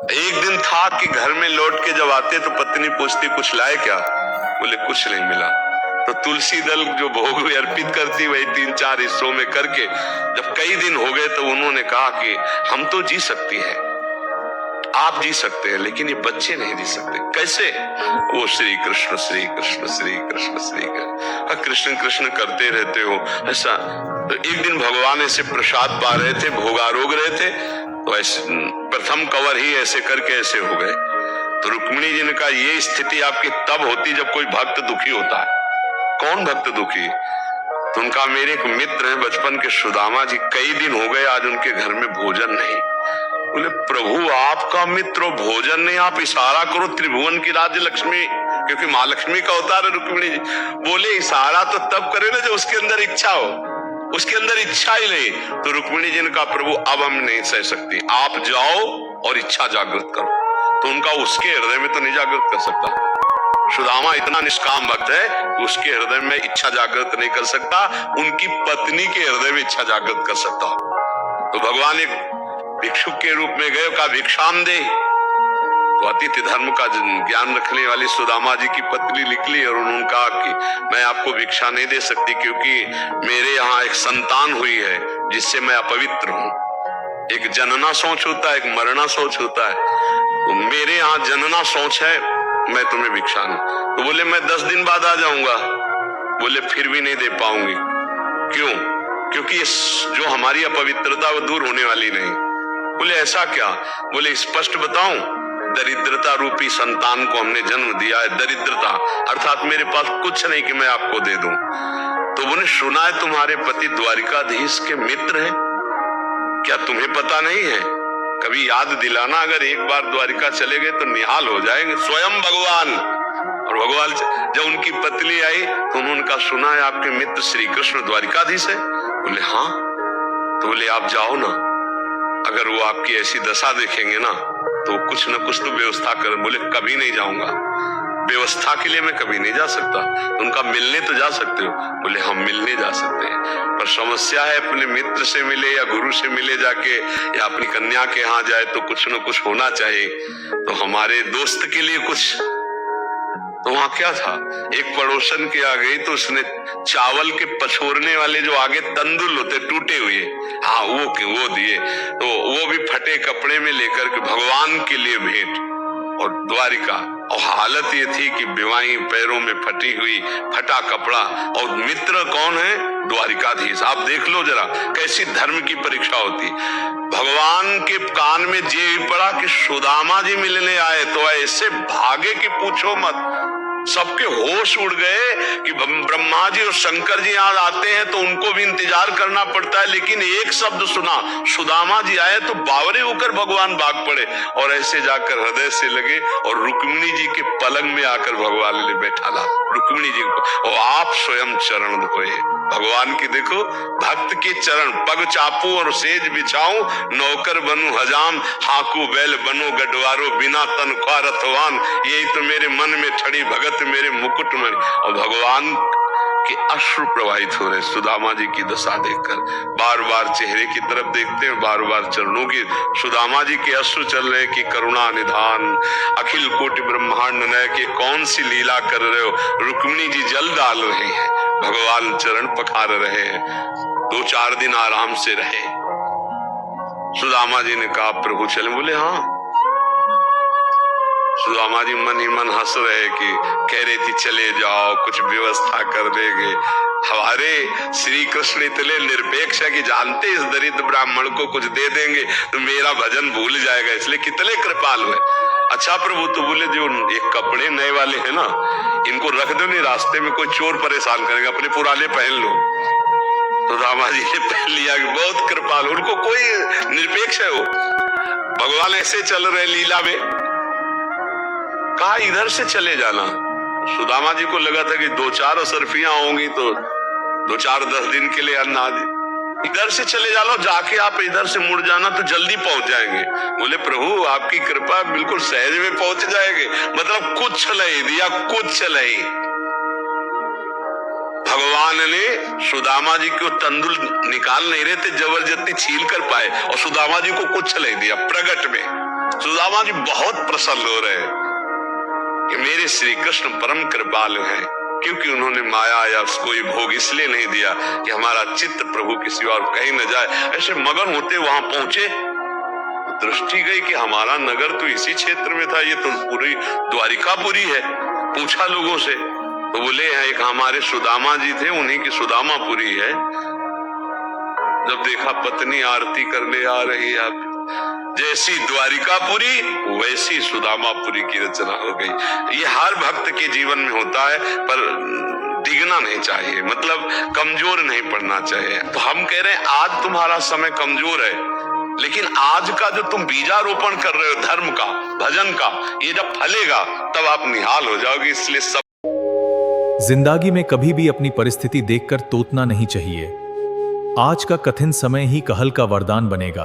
एक दिन था कि घर में लौट के जब आते तो पत्नी पूछती कुछ लाए क्या? बोले कुछ नहीं मिला। तो तुलसी दल जो भोग में अर्पित करती वही 3-4 हिस्सों में करके जब कई दिन हो गए तो उन्होंने कहा कि हम तो जी सकती हैं, आप जी सकते हैं, लेकिन ये बच्चे नहीं जी सकते। कैसे? वो श्री कृष्ण श्री कृष्ण श्री कृष्ण श्री कृष्ण कृष्ण कृष्ण करते रहते हो ऐसा। तो एक दिन भगवान ऐसे प्रसाद पा रहे थे, भोगारोग रहे थे, तो ऐसे प्रथम कवर ही ऐसे करके ऐसे हो गए। तो रुक्मिणी जी ने कहा ये स्थिति आपकी तब होती जब कोई भक्त दुखी होता है। कौन भक्त दुखी? तो उनका मेरे एक मित्र है बचपन के, सुदामा जी, कई दिन हो गए आज उनके घर में भोजन नहीं। बोले प्रभु आपका मित्र भोजन नहीं, आप इशारा करो त्रिभुवन की राज्य लक्ष्मी, क्योंकि माँ लक्ष्मी का अवतार है रुक्मिणी जी। बोले इशारा तो तब करे ना जब उसके अंदर इच्छा हो, उसके अंदर इच्छा ही नहीं। तो रुक्मिणी जी ने कहा प्रभु अब हम नहीं सह सकती, आप जाओ और इच्छा जागृत करो। तो उनका उसके हृदय में तो नहीं जागृत कर सकता। सुदामा इतना निष्काम भक्त है, उसके हृदय में इच्छा जागृत नहीं कर सकता, उनकी पत्नी के हृदय में इच्छा जागृत कर सकता। तो भगवान एक भिक्षुक के रूप में गए, कहा भिक्षाम दे। तो अतिथि धर्म का ज्ञान रखने वाली सुदामा जी की पत्नी निकली और उन्होंने कहा कि मैं आपको भिक्षा नहीं दे सकती, क्योंकि मेरे यहाँ एक संतान हुई है जिससे मैं अपवित्र हूँ। एक जनना सोच होता है, एक मरना सोच होता है। तो मेरे यहाँ जनना सोच है, मैं तुम्हें भिक्षा नहीं। तो बोले मैं 10 दिन बाद आ जाऊंगा। बोले फिर भी नहीं दे पाऊंगी। क्यों? क्योंकि जो हमारी अपवित्रता वो दूर होने वाली नहीं। बोले ऐसा क्या? बोले स्पष्ट बताऊं, दरिद्रता रूपी संतान को हमने जन्म दिया है। दरिद्रता अर्थात मेरे पास कुछ नहीं कि मैं आपको दे दूं। तो उन्हें सुना है तुम्हारे पति द्वारिकाधीश के मित्र हैं, क्या तुम्हें पता नहीं है? कभी याद दिलाना, अगर एक बार द्वारिका चले गए तो निहाल हो जाएंगे स्वयं भगवान। और भगवान जब उनकी पत्नी आई तो उन्होंने कहा सुना है आपके मित्र श्री कृष्ण द्वारिकाधीश है। बोले हाँ। तो बोले आप जाओ ना, अगर वो आपकी ऐसी दशा देखेंगे ना तो कुछ न कुछ तो व्यवस्था कर। बोले कभी नहीं जाऊंगा, व्यवस्था के लिए मैं कभी नहीं जा सकता। तो उनका मिलने तो जा सकते हो? बोले हम मिलने जा सकते हैं, पर समस्या है अपने मित्र से मिले या गुरु से मिले जाके, या अपनी कन्या के यहाँ जाए तो कुछ न कुछ होना चाहिए। तो हमारे दोस्त के लिए कुछ, तो वहां क्या था, एक पड़ोसन के आ गई तो उसने चावल के पछोरने वाले जो आगे तंदुल होते टूटे हुए, हाँ वो दिए। तो वो भी फटे कपड़े में लेकर के भगवान के लिए भेंट। और द्वारिका, और हालत ये थी कि विवाही पैरों में फटी हुई, फटा कपड़ा, और मित्र कौन है? द्वारिकाधीश। आप देख लो जरा कैसी धर्म की परीक्षा होती। भगवान के कान में जे पड़ा कि सुदामा जी मिलने आए, तो ऐसे भागे कि पूछो मत। सबके होश उड़ गए कि ब्रह्मा जी और शंकर जी यहाँ आते हैं तो उनको भी इंतजार करना पड़ता है, लेकिन एक शब्द सुना सुदामा जी आए तो बावरे होकर भगवान भाग पड़े और ऐसे जाकर हृदय से लगे और रुक्मिणी जी के पलंग में आकर भगवान ने बैठा ला रुक्मिणी जी को, और आप स्वयं चरण धोए भगवान की। देखो भक्त के चरण, पग चापू और सेज बिछाऊं, नौकर बनू हजाम, हाकू बैल बनो गडवारो, बिना तन ख्वा रथवान, यही तो मेरे मन में ठड़ी भगत मेरे मुकुट में। और भगवान के अश्रु प्रवाहित हो रहे सुदामा जी की दशा देखकर। बार बार चेहरे की तरफ देखते हैं, बार बार चरणों की। सुदामा जी के अश्रु चल रहे कि करुणा निधान, अखिल कोटि ब्रह्मांड नय के कौन सी लीला कर रहे हो। रुक्मिणी जी जल डाल रहे हैं, भगवान चरण पखार रहे हैं। 2-4 दिन आराम से रहे। सुदामा जी ने कहा प्रभु चले? बोले हाँ। सुदामा जी मन ही मन हंस रहे कि कह रही थी चले जाओ, कुछ व्यवस्था कर देंगे। हमारे श्री कृष्ण इतने निरपेक्ष है कि जानते इस दरिद्र ब्राह्मण को कुछ दे देंगे तो मेरा भजन भूल जाएगा, इसलिए कितने कृपालु है। अच्छा प्रभु, तो बोले जो एक कपड़े नए वाले हैं ना, इनको रख दो, नहीं रास्ते में कोई चोर परेशान करेगा, अपने पुराने पहन लो। तो रामा जी ने पहन लिया, बहुत कृपालु, उनको कोई निरपेक्ष है वो। भगवान ऐसे चल रहे लीला में, कहा इधर से चले जाना। सुदामा जी को लगा था कि 2-4 असरफियां होंगी तो 2-4-10 दिन के लिए अन्न आदि, इधर से चले जाओ, जाके आप इधर से मुड़ जाना तो जल्दी पहुंच जाएंगे। बोले प्रभु आपकी कृपा, बिल्कुल सहज में पहुंच जाएंगे। मतलब कुछ नहीं दिया, कुछ नहीं। भगवान ने सुदामा जी को तंदुल निकाल नहीं रहे थे, जबरदस्ती छील कर पाए, और सुदामा जी को कुछ नहीं दिया प्रगट में। सुदामा जी बहुत प्रसन्न हो रहे कि मेरे श्री कृष्ण परम कृपालु हैं, क्योंकि उन्होंने माया या कोई भोग इसलिए नहीं दिया कि हमारा चित्त प्रभु किसी और कहीं न जाए। ऐसे मगन होते वहां पहुंचे, दृष्टि गई कि हमारा नगर तो इसी क्षेत्र में था, ये तो पूरी द्वारिकापुरी है। पूछा लोगों से तो बोले हैं एक हमारे सुदामा जी थे, उन्हीं की सुदामापुरी है। जब देखा पत्नी आरती करने आ रही है, जैसी द्वारिकापुरी वैसी सुदामापुरी की रचना हो गई। ये हर भक्त के जीवन में होता है, पर डिगना नहीं चाहिए, मतलब कमजोर नहीं पड़ना चाहिए। तो हम कह रहे हैं आज तुम्हारा समय कमजोर है, लेकिन आज का जो तुम बीजारोपण कर रहे हो धर्म का, भजन का, ये जब फलेगा तब आप निहाल हो जाओगे। इसलिए सब जिंदगी में कभी भी अपनी परिस्थिति देखकर तोतना नहीं चाहिए। आज का कठिन समय ही कहल का वरदान बनेगा।